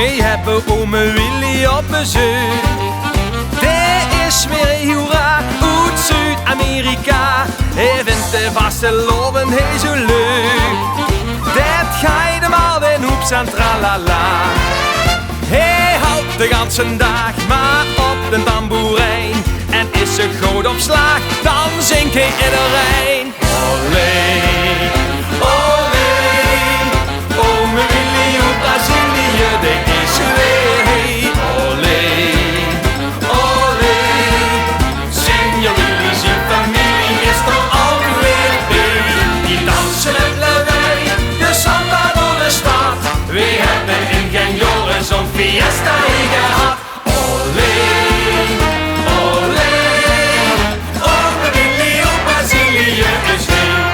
Wij hebben ome Willy op bezoek. Die is weer hoera uit Zuid-Amerika. Hij vindt de vaste loven heel zo leuk. Dat ga je hem alweer hoeps en tralala. Hij houdt de ganse dag maar op de tamboerijn. En is ze goed op slag, dan zingt hij iedereen. Olé, olé, ome Willy uit Brazilië, dit is weer. Olé, olé, Senor Willy, zijn familie is toch alweer bij. Die dansen het lewij, de samba door de stad. We hebben in geen jaren zo'n fiesta gehad. Olé, olé, ome Willy uit Brazilië is weer.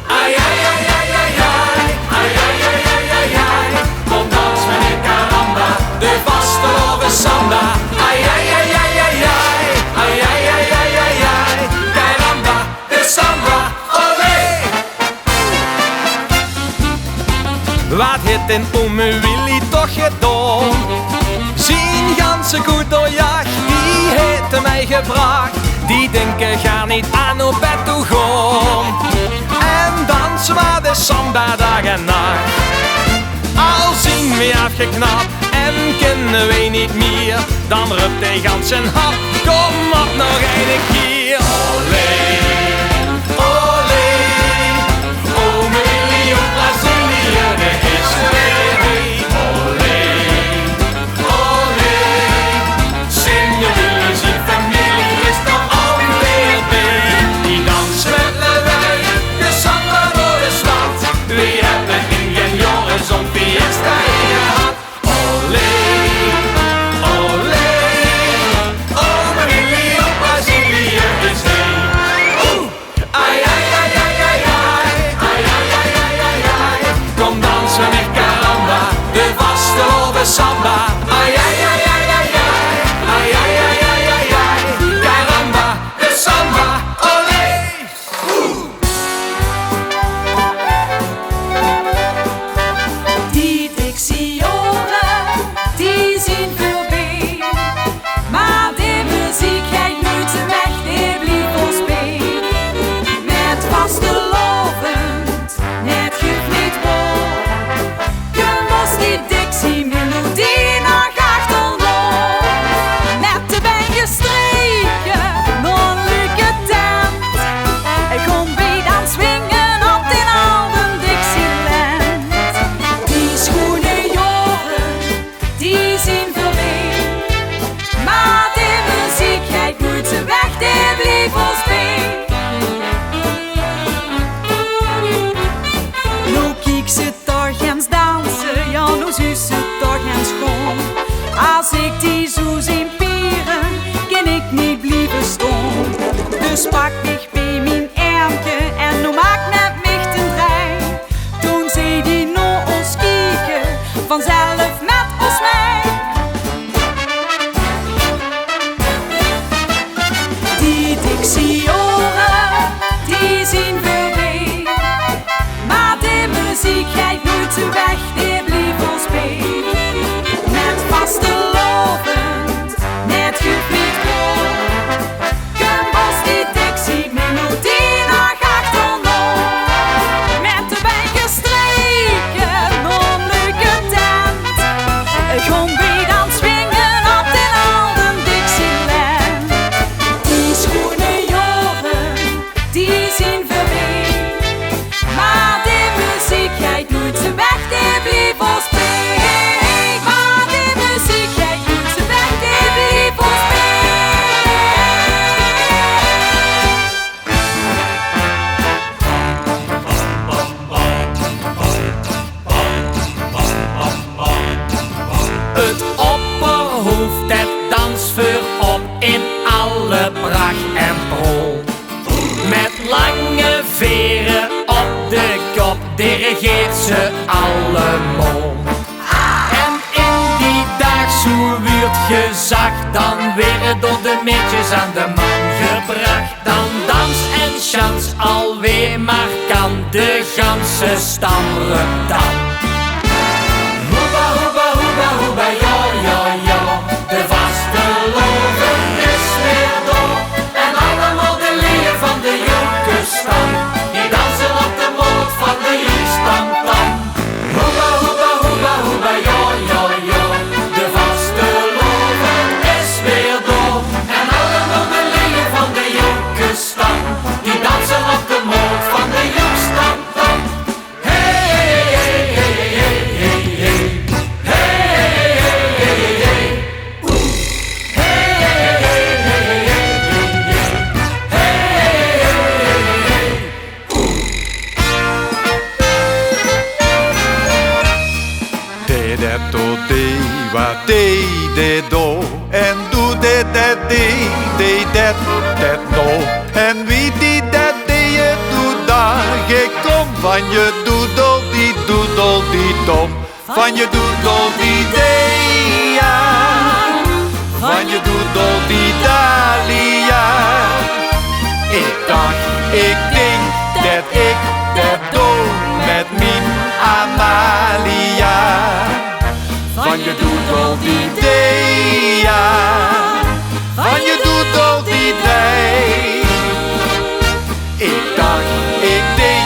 Ai, ai, ai, ai, ai, ai, ai, ai, ai, ai, ai, ai. Kom dans meneer Caramba, de vaste love samba. Ai, ai, ai, ai, ai, ai, ai, ai, ai, ai, ai, ai. Caramba, de samba, olé. Wat heeft in ome Willy toch gedaan? Zien ganse goed doorjacht, die heeft mij gebracht. Die denken ga niet aan op bed toe gaan. En dansen maar de samba dag en nacht. Al zien we afgeknapt en kunnen we niet meer, dan roept de ganse hap, kom op nog een keer. Olé, olé, ome Willy uit Brazilië, dit is weer. Olé, olé, Senor Willy, zijn familie is toch alweer bij. Die dansen met lewij, de samba door de stad. We hebben in geen jaren zo'n fiesta gehad. Olé, olé, ome Willy uit Brazilië is heen. Ai, ai, ai, ai, ai, ai, ai, ai, ai, ai, ai, ai. Kom dansen met Caramba, de vaste love samba. Ai, ai, ai, ai, ai, ai, ai, ai, ai, ai, ai, ai. Caramba, de samba, olé. Die Dixie-jongen, die zien voorbij. Maar de muziek gaat nooit weg, die blijft ons bij. Met vastelovend, net geeft niet vol. Je moest die Dixie-melodie nog achterlopen. Met de benen streken, non leuke tent. Ik kom bij dan swingen op den oude Dixieland. Die schone jaren, die zien voorbij. Maar de muziek gaat nooit weg, die blijft ons bij. Nu kijk ze toch eens dansen, ja nu zus ze toch eens schoon. Als ik die zo zie pieren, kan ik niet blijven staan. Dus pak ik bij mijn armke en nu maak net mich ten trein. Toen zei die naar ons kijken, vanzelf met ons mee. Die Dixie-oren, die zien voorbij. Maar de muziek gaat nooit weg, die blijft ons bij. Met vastelovend, net geeft niet vol. Kun was die Dixie-melodie nog achterlopen. Met de benen streken, non leuke tent. Ik kom bij dan swingen op den oude Dixieland. Die schone jaren, die zien voorbij. Maar de muziek gaat nooit weg, die blijft ons bij. Maar de muziek gaat nooit weg, die blijft ons bij. Het opperhoofd, het dansvuur op in alle pracht en prol. Met lange veren op de kop dirigeert ze allemaal. En in die dag zo wordt gezag, dan weer door de meetjes aan de man gebracht. Dan dans en chans alweer maar kan de ganse stam rukt dan. Hoeba, hoeba, hoeba. de dat do de wa de do en doe de dat de dat no en wie die dat de je doet daar ik kom van je doedel die tom van je doedel die dea van je doedel die dalia. Ik dacht, ik denk dat ik dat doe met mijn Amalia. Van je doedel die dea, van je doedel die dee. Ik dacht, ik denk,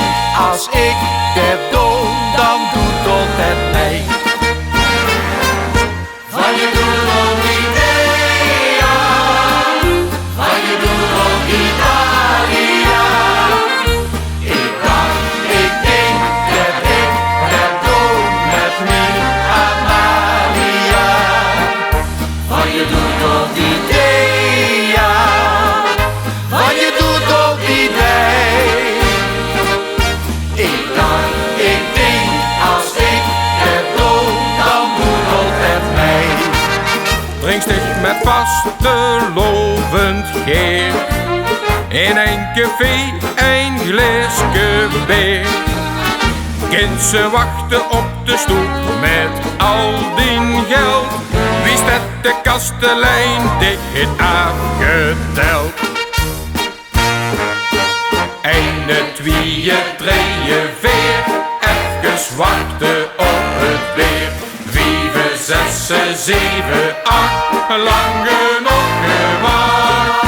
als ik dat doe, dan doedelt het mee. Van je doedel die dea, van je doedel die dalia. Ik dacht, ik denk dat ik dat doe met mijn Amalia. Van je doedel die dea, van je doedel die dee. Ik dacht, ik denk, als ik het doe, dan doedelt het mee. Drinksticht met vastelovend geer. In een café een glaasje bier. Kinderen wachten op de stoep met al die geld. Wist dat de kastelein dik het afgeteld. Eén, tweeën, drieën, vier. Even wachten op het weer. 5, 6, 7, 8. Lang genoeg gewacht.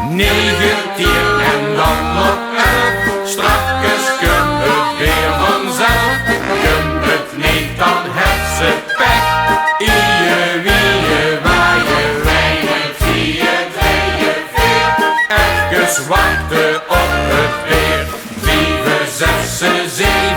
19 en dan nog 11. Strakjes kun het weer vanzelf. Kun het niet, dan het ze pech. Ieën, wieën, waaien, wijnen. 4, 3, 4. Even wachten op het weer. 5, 6, 7.